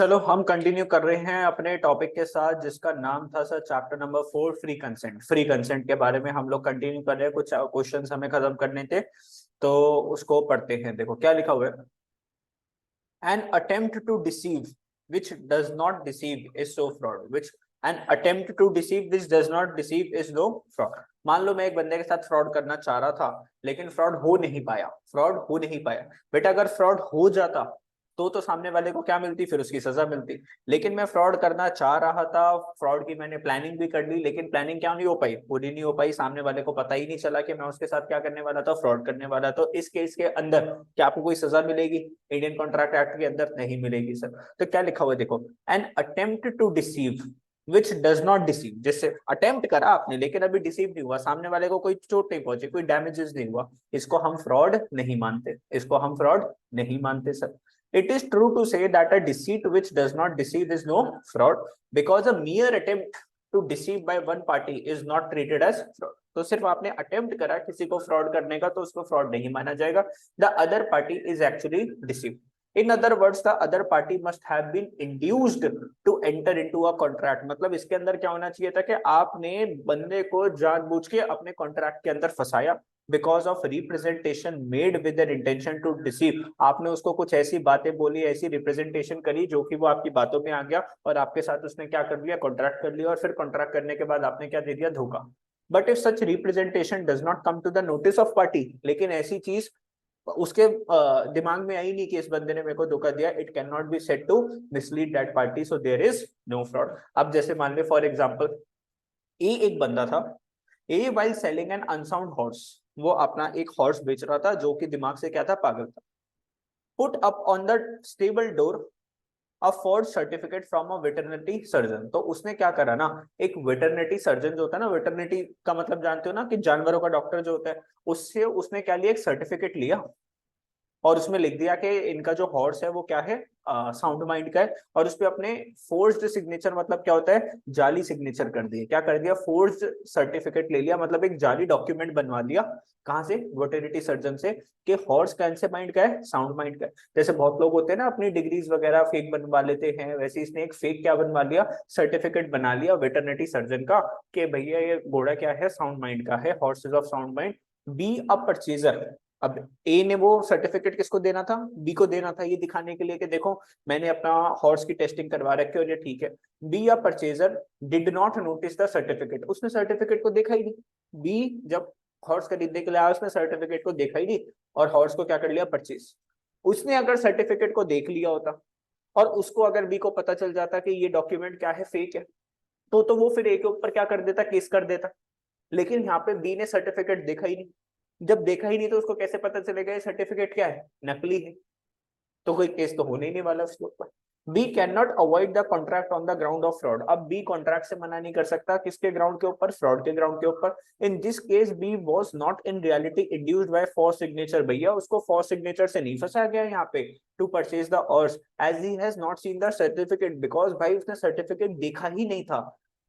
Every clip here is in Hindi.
चलो हम कंटिन्यू कर रहे हैं अपने टॉपिक के साथ जिसका नाम था sir chapter number 4 free consent. Free consent के बारे में हम लोग कंटिन्यू कर रहे हैं, कुछ क्वेश्चंस हमें खत्म करने थे तो उसको पढ़ते हैं। देखो क्या लिखा हुआ है। An attempt to deceive which does not deceive is so fraud, which an attempt to deceive which does not deceive is no fraud। मान लो मैं एक बंदे के साथ फ्रॉड करना चाह रहा था लेकिन फ्रॉड हो नहीं पाया, फ्रॉड हो नहीं पाया। बेटा अगर फ्रॉड हो जाता तो सामने वाले को क्या मिलती, फिर उसकी सजा मिलती। लेकिन मैं फ्रॉड करना चाह रहा था, फ्रॉड की मैंने प्लानिंग भी कर ली लेकिन प्लानिंग क्या नहीं हो पाई, पूरी नहीं हो पाई। सामने वाले को पता ही नहीं चला कि मैं उसके साथ क्या करने वाला था, फ्रॉड करने वाला। तो इस केस के अंदर क्या आपको कोई सजा मिलेगी? इंडियन कॉन्ट्रैक्ट एक्ट के अंदर नहीं मिलेगी सर। तो क्या लिखा हुआ है देखो, an attempt to deceive which does not deceive. जैसे अटेम्प्ट करा आपने लेकिन अभी डिसीव नहीं हुआ, सामने वाले को कोई चोट नहीं पहुंची, कोई डैमेजेस नहीं हुआ, इसको हम फ्रॉड नहीं मानते, इसको हम फ्रॉड नहीं मानते sir. It is true to say that a deceit which does not deceive is no fraud because a mere attempt to deceive by one party is not treated as fraud। तो सिर्फ आपने अटेम्प्ट करा किसी को फ्रॉड करने का तो उसको फ्रॉड नहीं माना जाएगा। The other party is actually deceived। In other words, the other party must have been induced to enter into a contract। मतलब इसके अंदर क्या होना चाहिए था कि आपने बंदे को जानबूझ के अपने कॉन्ट्रैक्ट के अंदर फंसाया because of representation made with an intention to deceive. आपने उसको कुछ ऐसी बातें बोली, ऐसी रिप्रेजेंटेशन करी जो कि वो आपकी बातों में आ गया और आपके साथ उसने क्या कर लिया, कॉन्ट्रैक्ट कर लिया। और फिर कॉन्ट्रैक्ट करने के बाद आपने क्या दे दिया, धोखा। But if such representation does not come to the notice of party, लेकिन ऐसी चीज उसके दिमाग में आई नहीं कि इस बंदे ने मेरे को धोखा दिया, it can not be said to mislead that party, so there is no fraud. अब जैसे मान लो फॉर एग्जांपल ए एक बंदा था, a while selling N unsound horse, वो अपना एक हॉर्स बेच रहा था जो कि दिमाग से क्या था, पागल था। Put up on the stable door a forge certificate from a veterinary surgeon. तो उसने क्या करा ना, एक वेटरनिटी सर्जन जो होता है ना, वेटरनिटी का मतलब जानते हो ना कि जानवरों का डॉक्टर जो होता है, उससे उसने क्या लिया, एक सर्टिफिकेट लिया और उसमें लिख दिया कि इनका जो हॉर्स है वो क्या है, साउंड माइंड का है। और उस पर अपने फोर्स्ड सिग्नेचर, मतलब क्या होता है, जाली सिग्नेचर कर दिए। क्या कर दिया, फोर्स्ड सर्टिफिकेट ले लिया, मतलब एक जाली डॉक्यूमेंट बनवा लिया। कहाँ से, वेटरनिटी सर्जन से, कि हॉर्स कौन से माइंड का है, साउंड माइंड का है। जैसे बहुत लोग होते हैं ना अपनी डिग्रीज वगैरह फेक बनवा लेते हैं, वैसे इसने एक फेक क्या बनवा लिया, सर्टिफिकेट बना लिया वेटरनिटी सर्जन का कि भैया ये घोड़ा क्या है, साउंड माइंड का है, horse's of sound mind. Be a purchaser. अब ए ने वो सर्टिफिकेट किसको देना था, बी को देना था, ये दिखाने के लिए कि देखो मैंने अपना हॉर्स की टेस्टिंग करवा रखी है और ये ठीक है। बी या purchaser did not notice the certificate, उसने सर्टिफिकेट को देखा ही नहीं। बी जब हॉर्स खरीदने के लिए आया उसने सर्टिफिकेट को देखा ही नहीं और हॉर्स को क्या कर लिया, परचेज। उसने अगर सर्टिफिकेट को देख लिया होता और उसको अगर बी को पता चल जाता कि ये डॉक्यूमेंट क्या है, फेक है, तो वो फिर ए के ऊपर क्या कर देता, केस कर देता। लेकिन यहाँ पे बी ने सर्टिफिकेट देखा ही नहीं। जब देखा ही नहीं तो उसको कैसे पता चलेगा ये सर्टिफिकेट क्या है, नकली है? तो कोई केस तो होने ही नहीं वाला उसके ऊपर। B can not avoid the contract on the ground of fraud. अब बी कॉन्ट्रैक्ट से मना नहीं कर सकता, किसके ग्राउंड के ऊपर, फ्रॉड के ग्राउंड के ऊपर। In this case B was not in reality induced by false signature. भैया उसको फॉल्स सिग्नेचर से नहीं फंसाया गया यहाँ पे to purchase the horse, as he has not seen the certificate, because भाई उसने सर्टिफिकेट देखा ही नहीं था।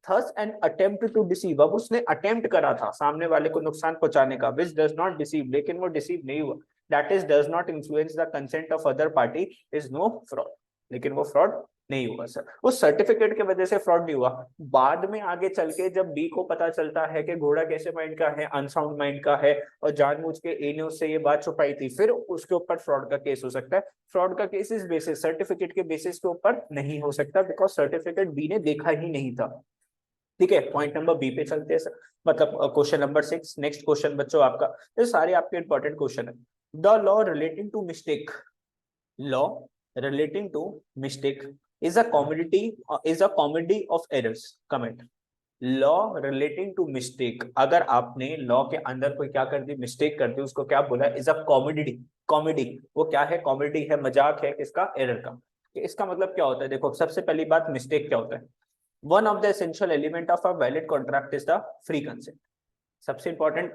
Thus an attempt to deceive, अब उसने अटेम्प्ट करा था सामने वाले को नुकसान पहुंचाने का, which does not deceive, लेकिन वो डिसीव नहीं हुआ, that is does not influence the consent of other party is no fraud। लेकिन वो फ्रॉड नहीं हुआ सर, उस सर्टिफिकेट की वजह से फ्रॉड नहीं हुआ। बाद में आगे चल के जब बी को पता चलता है कि घोड़ा कैसे माइंड का है, अनसाउंड माइंड का है और जानबूझ के ए ने उससे ये बात छुपाई थी, फिर उसके ऊपर फ्रॉड का केस हो सकता है। फ्रॉड का केस इस बेसिस, सर्टिफिकेट के बेसिस के ऊपर नहीं हो सकता, बिकॉज सर्टिफिकेट बी ने देखा ही नहीं था। ठीक है, पॉइंट नंबर बी पे चलते हैं सर, मतलब क्वेश्चन नंबर 6। नेक्स्ट क्वेश्चन बच्चों आपका, ये सारे आपके इंपॉर्टेंट क्वेश्चन है। The law relating to mistake, law relating to mistake is a commodity, is a comedy of errors. Comment, law relating to mistake, अगर आपने लॉ के अंदर कोई क्या कर दी, मिस्टेक कर दी, उसको क्या बोला, इज अ कॉमेडी। कॉमेडी वो क्या है, कॉमेडी है, मजाक है, किसका, एरर का। इसका मतलब क्या होता है, देखो सबसे पहली बात, मिस्टेक क्या होता है। One of the essential element of a valid contract is the free consent. सबसे इंपॉर्टेंट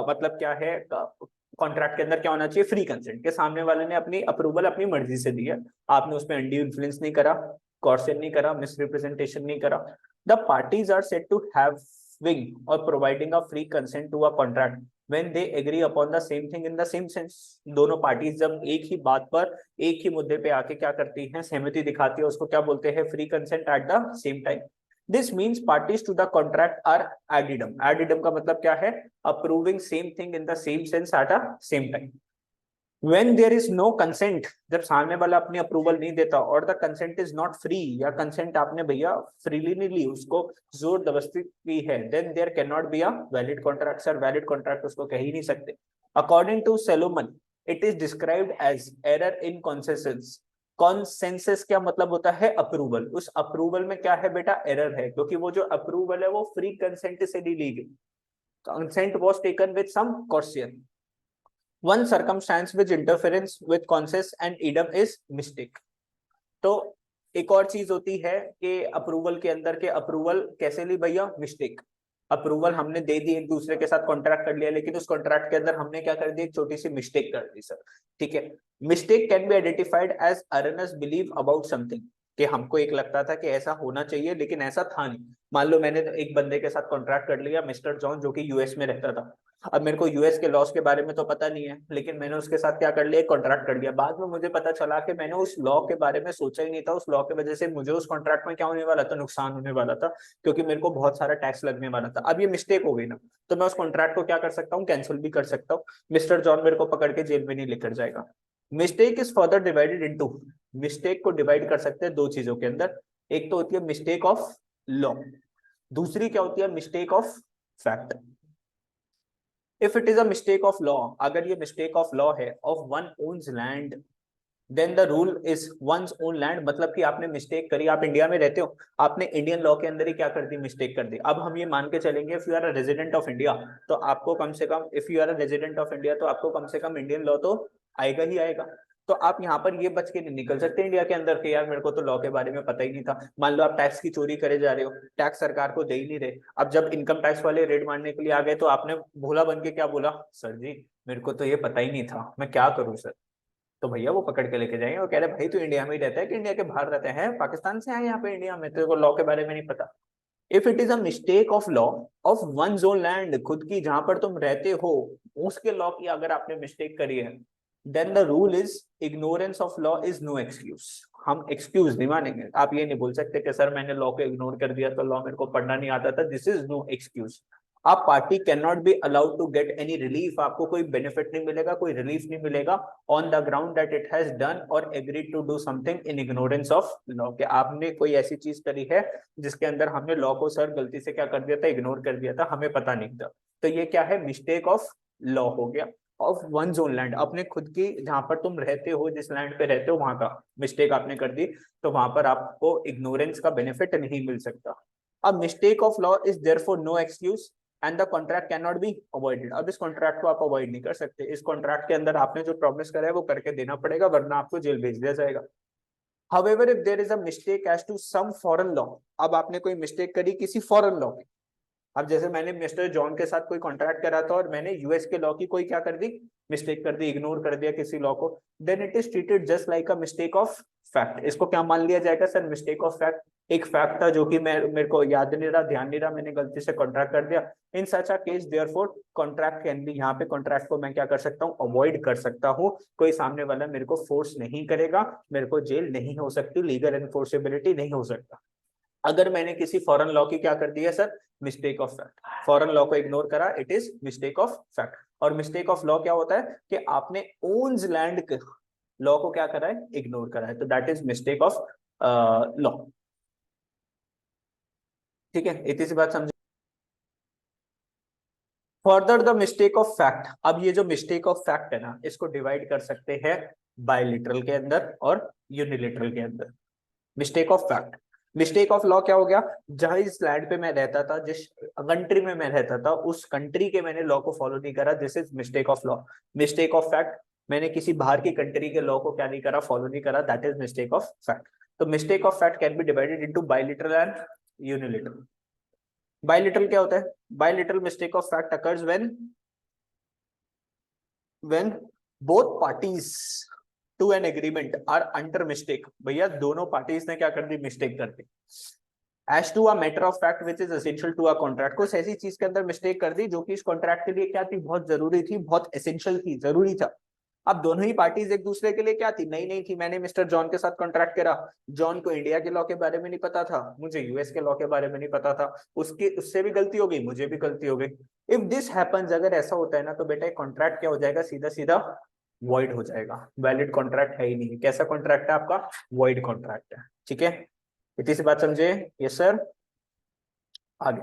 मतलब क्या है, कॉन्ट्रैक्ट के अंदर क्या होना चाहिए, फ्री कंसेंट, के सामने वाले ने अपनी अप्रूवल अपनी मर्जी से दी है, आपने उसमें अनड्यू इन्फ्लुएंस नहीं करा, कॉर्शन नहीं करा, मिसरिप्रेजेंटेशन नहीं करा। The parties are said to having or providing a free consent to a contract when they agree upon the same thing in the same sense। दोनों पार्टीज जब एक ही बात पर एक ही मुद्दे पे आके क्या करती हैं, सहमति दिखाती है, उसको क्या बोलते हैं, free consent at the same time. This means parties to the contract are ad idem. Ad idem का मतलब क्या है, approving same thing in the same sense at a same time. When there is no consent, जब सामने वाला अपनी अप्रूवल नहीं देता, और the consent is not free, या कंसेंट आपने भैया फ्रीली नहीं ली, उसको जोर जबरदस्ती की है, then there can not be a valid contract. Sir valid contract उसको कह ही नहीं सकते। According to Salmond it is described as error in consensus. Consensus क्या मतलब होता है, अप्रूवल। उस अप्रूवल में क्या है बेटा, एरर है, क्योंकि वो जो अप्रूवल है वो फ्री कंसेंट से नहीं ली गई। Consent was taken with some caution. One circumstance which interference with consent and idem is mistake। तो एक और चीज होती है कि अप्रूवल के अंदर के अप्रूवल कैसे ली भैया, मिस्टेक। अप्रूवल हमने दे दी, एक दूसरे के साथ कॉन्ट्रैक्ट कर लिया, लेकिन उस कॉन्ट्रैक्ट के अंदर हमने क्या कर दिया, एक छोटी सी मिस्टेक कर दी सर। ठीक है। Mistake can be identified as erroneous believe about something, कि हमको एक लगता था कि ऐसा होना चाहिए लेकिन ऐसा था नहीं। मान लो मैंने एक बंदे के साथ कॉन्ट्रैक्ट कर लिया, मिस्टर जॉन, जो कि यूएस में रहता था। अब मेरे को यूएस के लॉस के बारे में तो पता नहीं है, लेकिन मैंने उसके साथ क्या कर लिया, एक कॉन्ट्रैक्ट कर लिया। बाद में मुझे पता चला कि मैंने उस लॉ के बारे में सोचा ही नहीं था, उस लॉ की वजह से मुझे उस कॉन्ट्रैक्ट में क्या होने वाला था, नुकसान होने वाला था, क्योंकि मेरे को बहुत सारा टैक्स लगने वाला था। अब ये मिस्टेक हो गई ना, तो मैं उस कॉन्ट्रैक्ट को क्या कर सकता हूँ, कैंसिल भी कर सकता हूँ। मिस्टर जॉन मेरे को पकड़ के जेल में नहीं लेकर जाएगा। Mistake is further divided into, mistake को डिवाइड कर सकते हैं दो चीजों के अंदर। एक तो होती है मिस्टेक ऑफ लॉ, दूसरी क्या होती है, mistake of fact. If it is a mistake of law, अगर ये मिस्टेक ऑफ लॉ है, of one one's land, then the rule is one's own land. मतलब कि आपने मिस्टेक करी, आप इंडिया में रहते हो, आपने इंडियन लॉ के अंदर ही क्या कर दी, मिस्टेक कर दी। अब हम ये मान के चलेंगे if you are a resident of India, तो आपको कम से कम, if you are a resident of India, तो आपको कम से कम इंडियन लॉ तो आएगा ही आएगा। तो आप यहाँ पर ये बच के नहीं निकल सकते इंडिया के अंदर के, यार मेरे को तो लॉ के बारे में पता ही नहीं था। मान लो आप टैक्स की चोरी करे जा रहे हो, टैक्स सरकार को दे ही नहीं रहे। अब जब इनकम टैक्स वाले रेड मारने के लिए आ गए, तो आपने भोला बन के क्या बोला, सर जी मेरे को तो ये पता ही नहीं था, मैं क्या करूं सर। तो भैया वो पकड़ के लेके जाएंगे, वो कह रहे भाई तू इंडिया में ही रहता है कि इंडिया के बाहर रहते हैं, पाकिस्तान से आए यहाँ पे इंडिया में, तेरे को लॉ के बारे में नहीं पता। If it is a mistake of law of one own land, खुद की जहां पर तुम रहते हो उसके लॉ की अगर आपने मिस्टेक करी है, then the rule is ignorance of law is no excuse. हम एक्सक्यूज नहीं मानेंगे। आप ये नहीं बोल सकते कि सर मैंने लॉ को इग्नोर कर दिया तो लॉ मेरे को पढ़ना नहीं आता था, दिस इज नो एक्सक्यूज। आप party can not be allowed to get any relief, आपको कोई बेनिफिट नहीं मिलेगा, कोई रिलीफ नहीं मिलेगा, on the ground that it has done or agreed to do something in ignorance of law, कि आपने कोई ऐसी चीज करी है जिसके अंदर हमने लॉ को सर गलती से क्या कर दिया था, इग्नोर कर दिया था, हमें पता नहीं था। तो ये क्या है, मिस्टेक ऑफ लॉ हो गया। ऑफ वन ओन लैंड, अपने खुद की जहां पर तुम रहते हो, जिस लैंड पे रहते हो वहां का मिस्टेक आपने कर दी, तो वहां पर आपको इग्नोरेंस का बेनिफिट नहीं मिल सकता। अब mistake of law is therefore no excuse and the contract can not be avoided. अब इस कॉन्ट्रैक्ट को आप अवॉइड नहीं कर सकते, इस कॉन्ट्रैक्ट के अंदर आपने जो प्रॉमिस करा है वो करके देना पड़ेगा, वरना आपको जेल भेज दिया जाएगा। However, if there is a mistake as to some foreign law, अब आपने कोई मिस्टेक करी किसी फॉरेन लॉ में। अब जैसे मैंने मिस्टर जॉन के साथ कोई कॉन्ट्रैक्ट करा था और मैंने यूएस के लॉ की कोई क्या कर दी, मिस्टेक कर दी, इग्नोर कर दिया किसी लॉ को, then it is treated just like a mistake of fact. इसको क्या मान लिया जाएगा सर, मिस्टेक ऑफ फैक्ट। एक फैक्ट था जो कि मेरे को याद नहीं रहा, ध्यान नहीं रहा, मैंने गलती से कॉन्ट्रैक्ट कर दिया। In such a case therefore contract can be, यहाँ पे कॉन्ट्रैक्ट को मैं क्या कर सकता हूँ, अवॉइड कर सकता हूँ। कोई सामने वाला मेरे को फोर्स नहीं करेगा, मेरे को जेल नहीं हो सकती, लीगल एनफोर्सेबिलिटी नहीं हो सकता। अगर मैंने किसी फॉरेन लॉ की क्या कर दी है sir, mistake of fact, foreign law को इग्नोर करा, it is mistake of fact. और मिस्टेक ऑफ लॉ क्या होता है कि आपने ओन्स लैंड लॉ को क्या करा है, इग्नोर करा है, तो that is mistake of law. ठीक है, इतनी सी बात समझ। Further the mistake of fact, अब ये जो मिस्टेक ऑफ फैक्ट है ना, इसको डिवाइड कर सकते हैं बायलिटरल के अंदर और यूनिलिटरल के अंदर। Mistake of fact, mistake of law क्या हो गया, जहां इस लैंड पे मैं रहता था, जिस कंट्री में मैं रहता था, उस कंट्री के मैंने लॉ को फॉलो नहीं करा, this is mistake of law. Mistake of fact, मैंने किसी बाहर की कंट्री के लॉ को क्या नहीं करा, फॉलो नहीं करा, that is mistake of fact. तो mistake of fact can be divided into bilateral and unilateral. Bilateral क्या होता है, bilateral mistake of fact occurs when both parties to an agreement are under mistake। भैया दोनों पार्टीज ने क्या कर दी, मिस्टेक कर दी। As to a matter of fact which is essential to a contract, कुछ ऐसी चीज के अंदर मिस्टेक कर दी जो कि इस कॉन्ट्रैक्ट के लिए क्या थी, बहुत जरूरी थी, बहुत एसेंशियल थी, जरूरी था। अब दोनों ही पार्टीज एक दूसरे के लिए क्या थी, नई नई थी। मैंने मिस्टर जॉन के साथ कॉन्ट्रैक्ट करा, जॉन को इंडिया के लॉ के बारे में नहीं पता था, मुझे यूएस के लॉ के बारे में नहीं पता था, उसकी उससे भी गलती हो गई, मुझे भी गलती हो गई। इफ दिस हैपेंस, अगर ऐसा होता है ना, तो बेटा कॉन्ट्रैक्ट क्या हो जाएगा, सीधा सीधा वॉइड हो जाएगा, वैलिड कॉन्ट्रैक्ट है ही नहीं। कैसा कॉन्ट्रैक्ट है आपका, वॉइड कॉन्ट्रैक्ट है। ठीक है, इतनी सी बात समझे? Yes sir. आगे,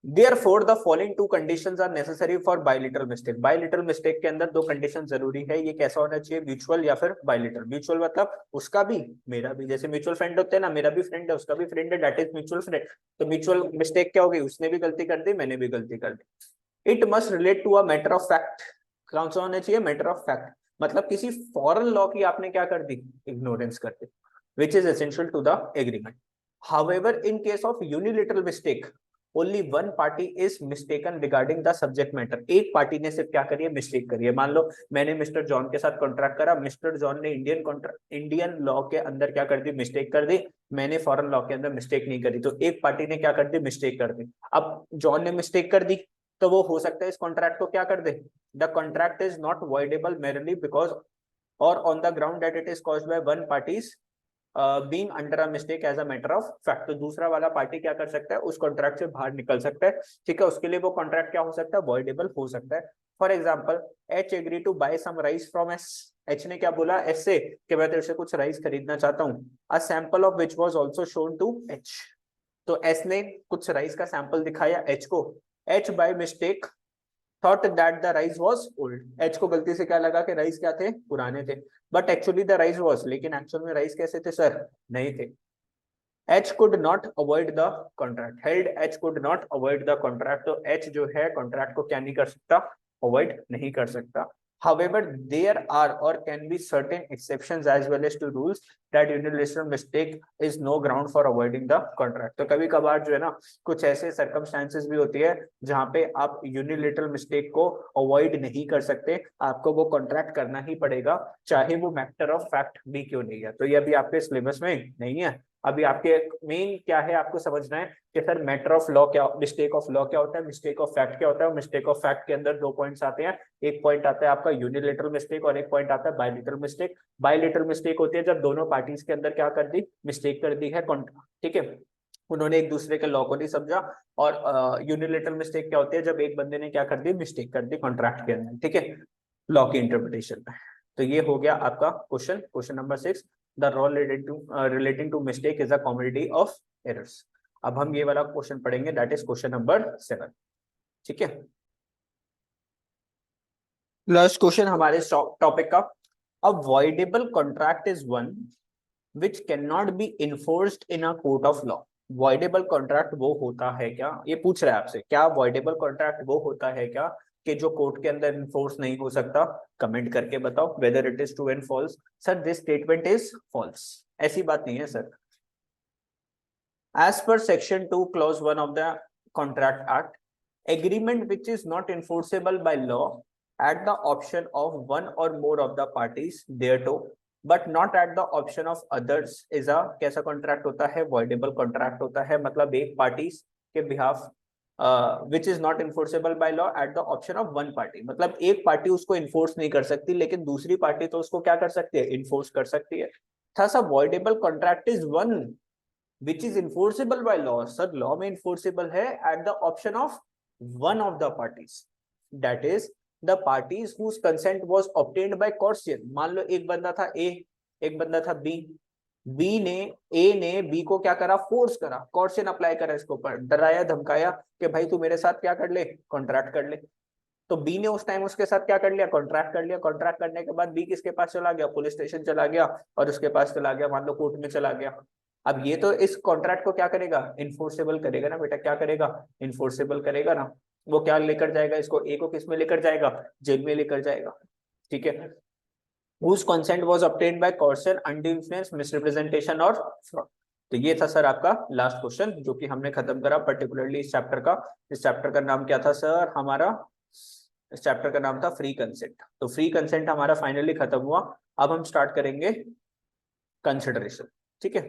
Therefore, the following two conditions are necessary for bilateral mistake. Bilateral mistake के अंदर दो कंडीशन जरूरी है। ये कैसा होना चाहिए, म्यूचुअल या फिर बायलिटरल। म्यूचुअल मतलब उसका भी मेरा भी, जैसे म्यूचुअल फ्रेंड होते हैं ना, मेरा भी फ्रेंड है, उसका भी फ्रेंड है, दैट इज म्यूचुअल फ्रेंड। तो म्यूचुअल मिस्टेक क्या हो गई, उसने भी गलती कर दी, मैंने भी गलती कर दी। It must relate to a matter of fact. कौन सा होना चाहिए, मैटर ऑफ फैक्ट, मतलब किसी फॉरेन लॉ की आपने क्या कर दी, इग्नोरेंस कर दी, which is essential to the agreement. However, in case of unilateral mistake, only one party is mistaken regarding the subject matter. एक पार्टी ने सिर्फ क्या करी है, मिस्टेक करी है। मान लो मैंने मिस्टर जॉन के साथ कॉन्ट्रैक्ट करा, मिस्टर जॉन ने इंडियन लॉ के अंदर क्या कर दी, मिस्टेक कर दी, मैंने फॉरेन लॉ के अंदर मिस्टेक नहीं करी। तो एक पार्टी ने क्या कर दी, मिस्टेक कर दी। अब जॉन ने मिस्टेक कर दी, तो वो हो सकता है इस कॉन्ट्रैक्ट को क्या कर दे, the contract is not voidable merely because or on the ground that it is caused by one party's being under a mistake as a matter of fact. तो दूसरा वाला पार्टी क्या कर सकता है, उस कॉन्ट्रैक्ट से बाहर निकल सकता है। ठीक है, उसके लिए वो कॉन्ट्रैक्ट क्या हो सकता है, वॉइडेबल हो सकता है। For example, H agree to buy some rice from S. H ने क्या बोला एस से कि मैं तेरे से कुछ राइस खरीदना चाहता हूँ, a sample of which was also shown to H. तो एस ने कुछ राइस का सैंपल दिखाया एच को, H by mistake thought that the rice was old. H को गलती से क्या लगा कि राइस क्या थे, पुराने थे, but actually the rice was, लेकिन एक्चुअल में राइस कैसे थे सर, नहीं थे। H could not avoid the contract, held H could not avoid the contract। तो H जो है कॉन्ट्रैक्ट को क्या नहीं कर सकता, अवॉइड नहीं कर सकता। However, there are or can be certain exceptions as well as to rules that unilateral mistake is no ground for avoiding the contract। तो कभी कभार जो है ना, कुछ ऐसे circumstances भी होती है जहाँ पे आप unilateral mistake को अवॉइड नहीं कर सकते, आपको वो कॉन्ट्रैक्ट करना ही पड़ेगा, चाहे वो मैटर ऑफ फैक्ट भी क्यों नहीं है। तो ये अभी आपके सिलेबस में नहीं है। अभी आपके मेन क्या है, आपको समझना है कि सर मैटर ऑफ लॉ क्या, मिस्टेक ऑफ लॉ क्या होता है, मिस्टेक ऑफ फैक्ट क्या होता है। मिस्टेक ऑफ फैक्ट के अंदर दो पॉइंट्स आते हैं, एक पॉइंट आता है आपका यूनिलेटरल मिस्टेक और एक पॉइंट आता है बायलेटरल मिस्टेक। बायलेटरल मिस्टेक होती है जब दोनों पार्टीज के अंदर क्या कर दी, मिस्टेक कर दी है, ठीक है, उन्होंने एक दूसरे के लॉ को नहीं समझा। और यूनिलेटरल मिस्टेक क्या होती है, जब एक बंदे ने क्या कर दी, मिस्टेक कर दी कॉन्ट्रैक्ट के अंदर, ठीक है, लॉ की इंटरप्रिटेशन में। तो ये हो गया आपका question number 6। The rule relating to mistake is a commodity of errors. अब हम ये वाला क्वेश्चन पढ़ेंगे, दैट इज क्वेश्चन नंबर 7। ठीक है, लास्ट क्वेश्चन हमारे टॉपिक का। A voidable contract is one which can not be enforced in a court of law. Voidable contract वो होता है क्या, ये पूछ रहा है आपसे, क्या वॉइडेबल कॉन्ट्रैक्ट वो होता है क्या कि जो कोर्ट के अंदर इन्फोर्स नहीं हो सकता। कमेंट करके बताओ whether it is true and false. Sir this statement is false, ऐसी बात नहीं है sir. As per section 2 clause 1 of the contract act, agreement which is not enforceable by law at the option of one or more of the parties thereto but not at the option of others is a कैसा कॉन्ट्रैक्ट होता है, voidable कॉन्ट्रैक्ट होता है। मतलब एक पार्टीज के behalf which is not enforceable by law at the option of one party, मतलब एक पार्टी उसको इन्फोर्स नहीं कर सकती लेकिन दूसरी पार्टी तो उसको क्या कर सकती है, इन्फोर्स कर सकती है। Thus a voidable contract is one which is enforceable by law। Sir law में enforceable है at the option of one of the parties, that is the parties whose consent was obtained by coercion। मान लो एक बंदा था A, एक बंदा था B, A ने B को क्या करा, फोर्स करा, coercion अप्लाई करा इसके ऊपर, डराया धमकाया कि भाई तू मेरे साथ क्या कर ले, कॉन्ट्रैक्ट कर ले। तो बी ने उस टाइम उसके साथ क्या कर लिया, कॉन्ट्रैक्ट कर लिया। कॉन्ट्रैक्ट करने के बाद बी किसके पास चला गया, पुलिस स्टेशन चला गया और उसके पास चला गया, मान लो कोर्ट में चला गया। अब ये तो इस कॉन्ट्रैक्ट को क्या करेगा, इन्फोर्सेबल करेगा ना बेटा, क्या करेगा, इन्फोर्सेबल करेगा ना। वो क्या लेकर जाएगा इसको, ए को किस में लेकर जाएगा, जेल में लेकर जाएगा। ठीक है, whose consent was obtained by coercion, undue influence, misrepresentation और fraud। तो ये था सर आपका लास्ट क्वेश्चन जो कि हमने खत्म करा पर्टिकुलरली इस चैप्टर का। इस चैप्टर का नाम क्या था सर हमारा, इस चैप्टर का नाम था फ्री कंसेंट। तो फ्री कंसेंट हमारा फाइनली खत्म हुआ। अब हम स्टार्ट करेंगे कंसिडरेशन। ठीक है।